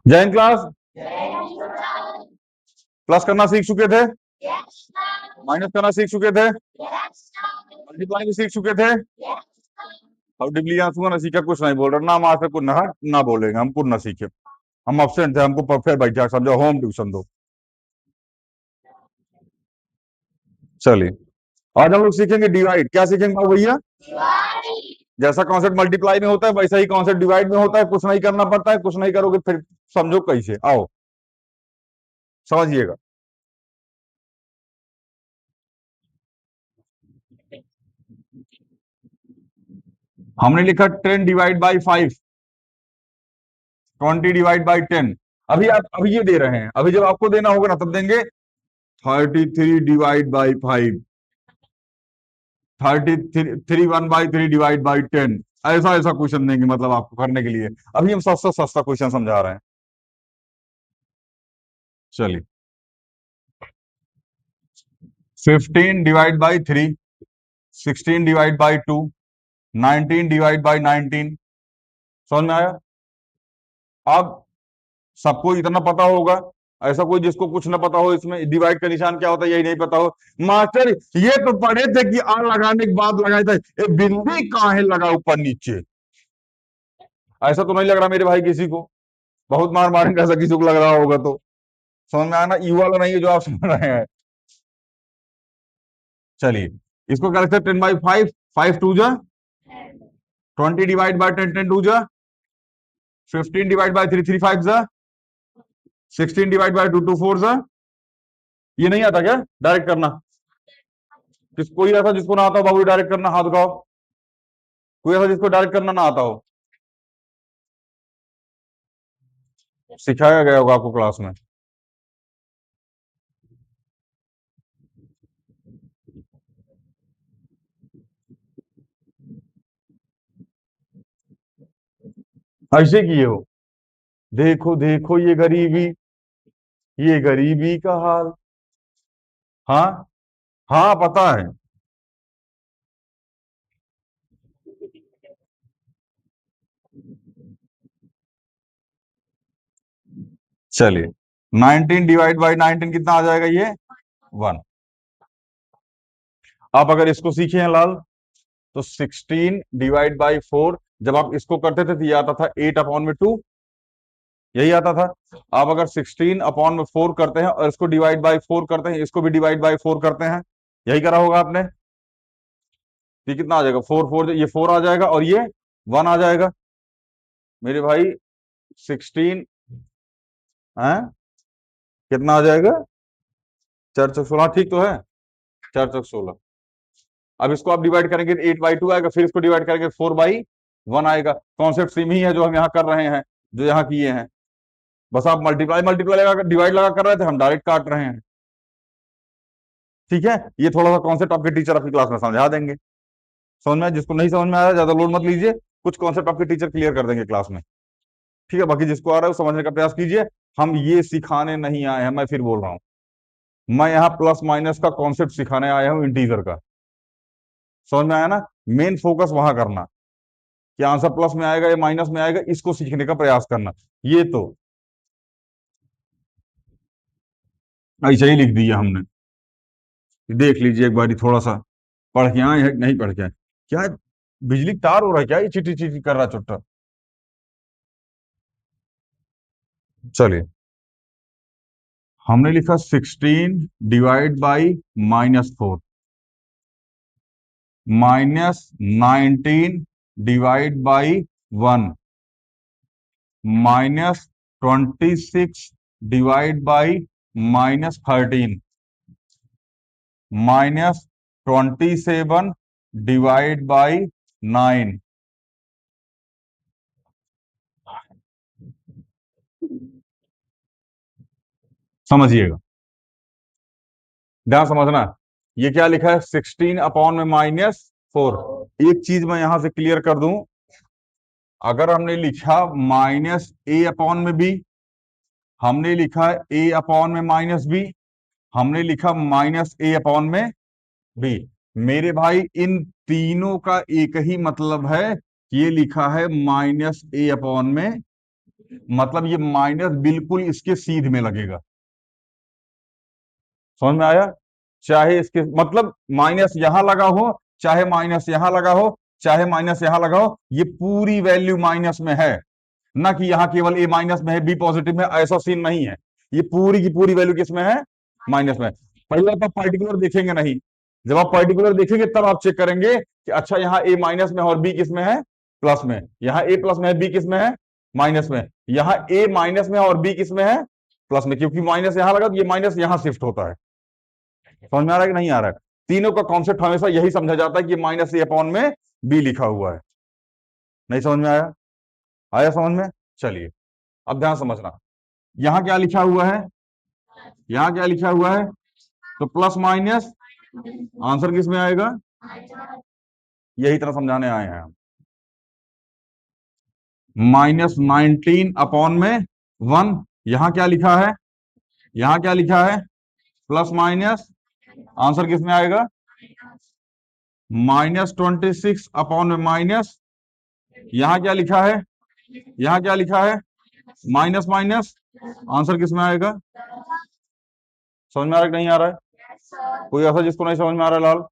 जय Hind class. Plus करना सीख चुके थे, माइनस करना सीख चुके थे, मल्टीप्लाई भी सीख चुके थे। अब डिबली आंसू ना सीखा, कुछ नहीं बोल रहा ना, माँ से कुछ ना बोलेंगे, हम कुछ ना सीखे। हम अब्सेंट थे, हमको फिर बैठा समझो होम ट्यूशन दो। चलिए आज हम लोग सीखेंगे डिवाइड। क्या सीखेंगे बाबू भैया? जैसा कॉन्सेप्ट मल्टीप्लाई में होता है वैसा ही कॉन्सेप्ट डिवाइड में होता है। कुछ नहीं करना पड़ता है, कुछ नहीं करोगे फिर समझो कैसे। आओ समझिएगा। हमने लिखा 10 डिवाइड बाई 5, 20 डिवाइड बाई 10। अभी ये दे रहे हैं, अभी जब आपको देना होगा ना तब देंगे 33 डिवाइड बाई 5, 33 1/3 डिवाइड बाई 10। ऐसा ऐसा क्वेश्चन देंगे मतलब आपको करने के लिए। अभी हम सस्ता सस्ता क्वेश्चन समझा रहे हैं। चलिए 15 divide by 3, 16 divide by 2, 19 divide by 19। समझ में आया? अब सबको इतना पता होगा, ऐसा कोई जिसको कुछ ना पता हो इसमें डिवाइड का निशान क्या होता है यही नहीं पता हो। मास्टर ये तो पढ़े थे कि आर लगाने के बाद लगाए थे, ये बिंदी कहाँ है लगा ऊपर नीचे। ऐसा तो नहीं लग रहा मेरे भाई किसी को, बहुत मार मारेंगे ऐसा किसी को लग रहा होगा तो। समझ में आना, यू वाला नहीं है जो आप समझ रहे हैं। चलिए इसको क्या लिखते हैं? 10/5, 5 2 जा 20 डिवाइड बाय 10, 10 2 जा 15 डिवाइड बाय 3, 3 5 जा 16 डिवाइड बाय 2, 2 4 जा। ये नहीं आता क्या डायरेक्ट करना? कोई ऐसा जिसको ना आता हो बाबू डायरेक्ट करना, हाथ उठाओ। कोई ऐसा जिसको डायरेक्ट करना ना आता हो? सिखाया गया होगा आपको क्लास में। ऐसे किए हो? देखो देखो ये गरीबी का हाल। हाँ हाँ पता है। चलिए 19 डिवाइड बाई 19 कितना आ जाएगा? ये 1। आप अगर इसको सीखे हैं लाल तो 16 डिवाइड बाई 4, जब आप इसको करते थे तो ये आता था 8/2, यही आता था। आप अगर 16/4 करते हैं और इसको डिवाइड बाई 4 करते हैं, इसको भी डिवाइड बाई 4 करते हैं, यही करा होगा आपने। ये कितना आ जाएगा? 4 4 ये 4 आ जाएगा और ये 1 आ जाएगा मेरे भाई। 16 है कितना आ जाएगा? 4 चौक 16, ठीक तो है? 4 चौक 16। अब इसको आप डिवाइड करेंगे 8/2 आएगा, फिर इसको डिवाइड करेंगे 4/1 आएगा। कॉन्सेप्ट सेम ही है जो हम यहाँ कर रहे हैं, जो यहाँ किए हैं। बस आप मल्टीप्लाई मल्टीप्लाई लगा डिवाइड लगा कर रहे थे, हम डायरेक्ट काट रहे हैं। ठीक है, ये थोड़ा सा कॉन्सेप्ट आपके टीचर आपकी क्लास में समझा देंगे। समझ में? जिसको नहीं समझ में आया ज्यादा लोड मत लीजिए, कुछ कॉन्सेप्ट आपके टीचर क्लियर कर देंगे क्लास में। ठीक है, बाकी जिसको आ रहा है वो समझने का प्रयास कीजिए। हम ये सिखाने नहीं आए हैं, मैं फिर बोल रहा हूँ, मैं यहाँ प्लस माइनस का कॉन्सेप्ट सिखाने आया हूँ, इंटीजर का। समझ में आया ना? मेन फोकस वहां करना कि आंसर प्लस में आएगा या माइनस में आएगा, इसको सीखने का प्रयास करना। ये तो ऐसे ही लिख दिया हमने, देख लीजिए एक बार थोड़ा सा पढ़ के आए हैं नहीं पढ़ के आए। क्या है? बिजली का तार हो रहा है क्या? ये चिटी चिटी कर रहा चुट्टा। चलिए हमने लिखा 16 divide by -4, -19 divide by 1, -26 divide by -13, -27 divide by 9। समझिएगा, ध्यान समझना। ये क्या लिखा है? 16 में -4। एक चीज मैं यहां से क्लियर कर दूं, अगर हमने लिखा -a/b, हमने लिखा a/b, हमने लिखा -a/b, मेरे भाई इन तीनों का एक ही मतलब है कि ये लिखा है -a/b। मतलब ये माइनस बिल्कुल इसके सीध में लगेगा। समझ में आया? चाहे इसके मतलब माइनस यहां लगा हो, चाहे माइनस यहां लगा हो, चाहे माइनस यहां लगा हो, ये पूरी वैल्यू माइनस में है। ना कि यहां केवल ए माइनस में है बी पॉजिटिव में, ऐसा सीन नहीं है। ये पूरी की पूरी वैल्यू किस में है? माइनस में। पहले तो आप पर्टिकुलर देखेंगे नहीं। जब आप पर्टिकुलर देखेंगे तब आप चेक करेंगे कि अच्छा यहाँ ए माइनस में है और बी किस में है? प्लस में। यहाँ ए प्लस में है, बी किस में है? माइनस में। यहाँ ए माइनस में है और बी किस में है? प्लस में। क्योंकि माइनस यहां लगा तो ये माइनस यहां शिफ्ट होता है। समझ में आ रहा है कि नहीं आ रहा है? तीनों का कॉन्सेप्ट हमेशा यही समझा जाता है कि माइनस ए अपॉन में बी लिखा हुआ है। नहीं समझ में आया? आया समझ में? चलिए, अब ध्यान समझना। यहां क्या लिखा हुआ है? यहां क्या लिखा हुआ है? तो प्लस माइनस आंसर किस में आएगा? यही तरह समझाने आए हैं हम। -19 अपॉन में 1। यहां क्या लिखा है? यहां क्या लिखा है? प्लस माइनस आंसर किस में आएगा? -26 अपॉन में माइनस। यहां क्या लिखा है? यहां क्या लिखा है? माइनस माइनस आंसर किस में आएगा? समझ में आ रहा है कि नहीं आ रहा है? कोई ऐसा जिसको नहीं समझ में आ रहा है लाल?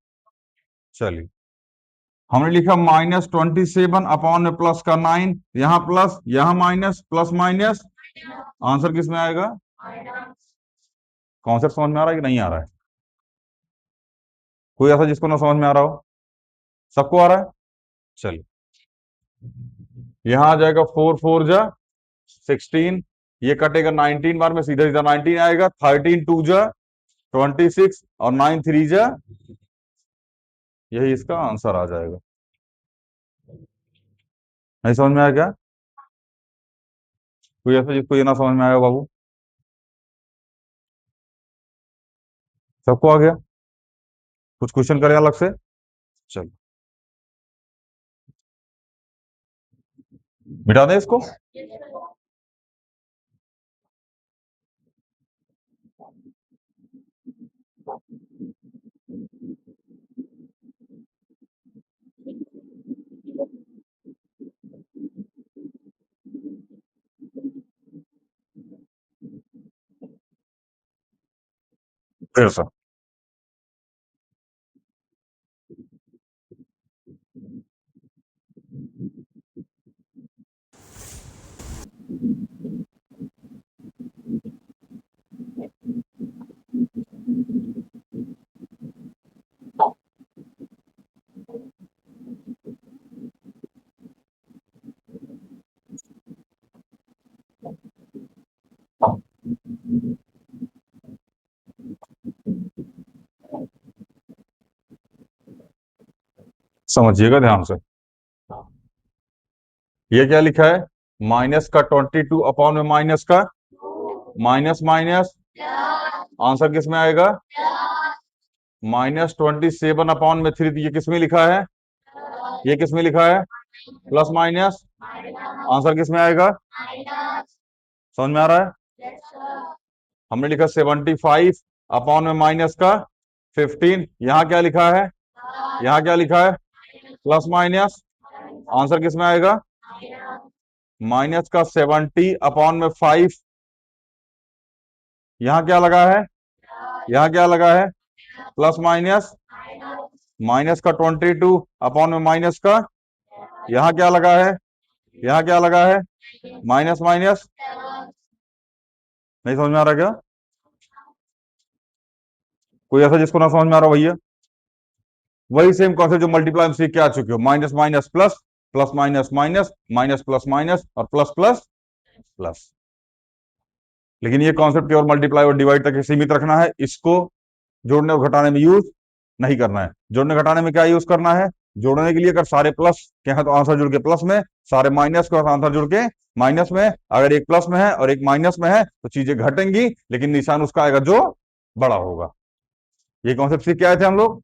चलिए, हमने लिखा -27 अपॉन में प्लस का 9। यहां प्लस यहां माइनस, प्लस माइनस आंसर किस में आएगा? कॉन्सेप्ट समझ में आ रहा है कि नहीं आ रहा है? कोई ऐसा जिसको ना समझ में आ रहा हो? सबको आ रहा है? चलिए, यहां आ जाएगा 4 4 जा 16। ये कटेगा 19 बार में, सीधा सीधा 19 आएगा। 13 2 जा 26 और 9 3 जा, यही इसका आंसर आ जाएगा। नहीं समझ में आया क्या? कोई ऐसा जिसको ये ना समझ में आया हो बाबू? सबको आ गया? कुछ क्वेश्चन करे अलग से? चलो, मिटा दें इसको। फिर से समझिएगा ध्यान से। ये क्या लिखा है? माइनस का 22 अपॉन में माइनस का माइनस माइनस आंसर किस में आएगा? -27 अपॉन में 3। ये किस में लिखा है? ये किस में लिखा है? प्लस माइनस आंसर किस में आएगा? समझ में आ रहा है? हमने लिखा 75 अपॉन में माइनस का 15। यहां क्या लिखा है? यहां क्या लिखा है? प्लस माइनस आंसर किस में आएगा? माइनस का 70 अपॉन में 5। यहां क्या लगा है? यहां क्या लगा है? प्लस माइनस माइनस का 22 अपॉन में माइनस का। यहां क्या लगा है? यहां क्या लगा है? Minus minus. नहीं समझ में आ रहा क्या? कोई ऐसा जिसको ना समझ में आ रहा हो भैया? वही सेम कॉन्सेप्ट जो मल्टीप्लाई में सीख के आ चुके हो। Minus minus plus, plus minus minus, minus plus minus और प्लस प्लस प्लस। लेकिन ये कॉन्सेप्ट केवल मल्टीप्लाई और डिवाइड तक ही सीमित रखना है। इसको जोड़ने और घटाने में यूज नहीं करना है। जोड़ने घटाने में क्या यूज करना है? जोड़ने के लिए अगर सारे प्लस के हैं तो आंसर जुड़ के प्लस में, सारे माइनस के आंसर जुड़ के माइनस में। अगर एक प्लस में है और एक माइनस में है तो चीजें घटेंगी, लेकिन निशान उसका आएगा जो बड़ा होगा। ये कॉन्सेप्ट सीख के आए थे हम लोग।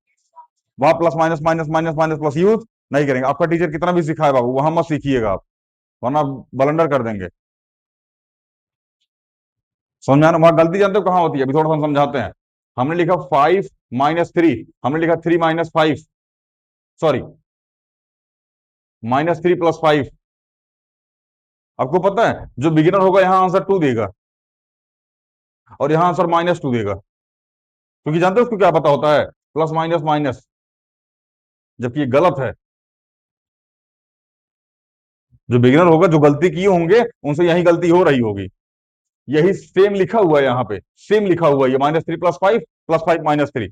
वहां plus minus minus minus minus plus use नहीं करेंगे। आपका टीचर कितना भी सिखाए बाबू, वहां मत सीखिएगा आप, वरना बलंडर कर देंगे। समझ में आना? वहां गलती जानते हो कहां होती है? अभी थोड़ा सा हम समझाते हैं। हमने लिखा 5 - 3, हमने लिखा 3 - 5, सॉरी -3 + 5। आपको पता है जो बिगिनर होगा यहाँ आंसर 2 देगा और यहाँ आंसर -2 देगा, क्योंकि जानते हो उसको क्या पता होता है, प्लस माइनस माइनस, जबकि ये गलत है। जो बिगिनर होगा, जो गलती किए होंगे उनसे यही गलती हो रही होगी। यही सेम लिखा हुआ है यहाँ पे, सेम लिखा हुआ है, ये -3 + 5 + 5 -3।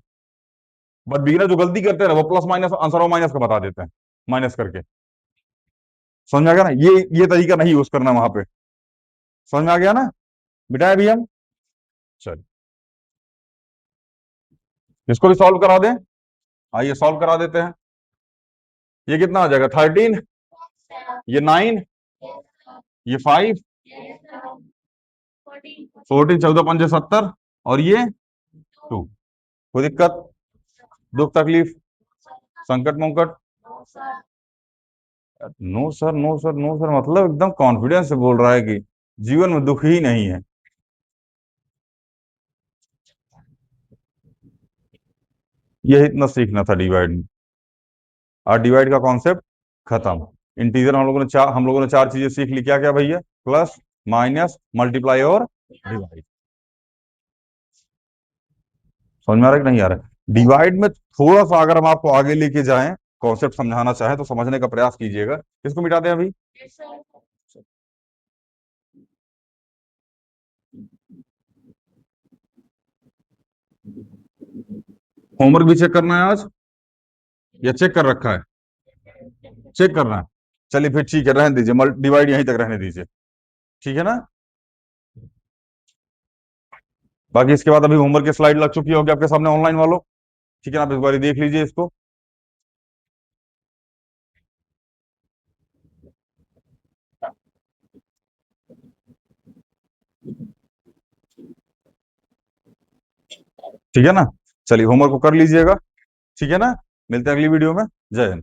बट बिगिनर जो गलती करते हैं ना, वो प्लस माइनस आंसर और माइनस का बता देते हैं, माइनस करके। समझ में आ गया ना, ये तरीका नहीं यूज करना वहां पे। समझ में आ गया ना, बिठाए अभी हम। चलिए इसको भी सॉल्व करा दें, आइए सॉल्व करा देते हैं। ये कितना आ जाएगा, 13, ये 9, ये 5, 14, 14 पंजे 70, और ये 2। कोई दिक्कत, दुख तकलीफ, संकट मुंकट? No sir, no sir, no sir, मतलब एकदम कॉन्फिडेंस से बोल रहा है कि जीवन में दुख ही नहीं है। यही इतना सीखना था डिवाइड में, और डिवाइड का कॉन्सेप्ट खत्म। इंटीजर हम लोगों ने चार चीजें सीख ली, क्या क्या भैया? प्लस, माइनस, मल्टीप्लाई और डिवाइड। समझ में आ रहा है कि नहीं आ रहा है? डिवाइड में थोड़ा सा अगर हम आपको आगे लेके जाएं, कॉन्सेप्ट समझाना चाहें तो समझने का प्रयास कीजिएगा। इसको मिटा दें अभी। होमवर्क भी चेक करना है आज, या चेक कर रखा है? चेक करना है, चलिए फिर ठीक है, रहने दीजिए, डिवाइड यहीं तक रहने दीजिए, ठीक है ना। बाकी इसके बाद अभी होमवर्क की स्लाइड लग चुकी होगी आपके सामने ऑनलाइन वालों, ठीक है ना, आप इस बार देख लीजिए इसको। ठीक है ना, चलिए होमवर्क को कर लीजिएगा, ठीक है ना। मिलते हैं अगली वीडियो में। जय हिंद।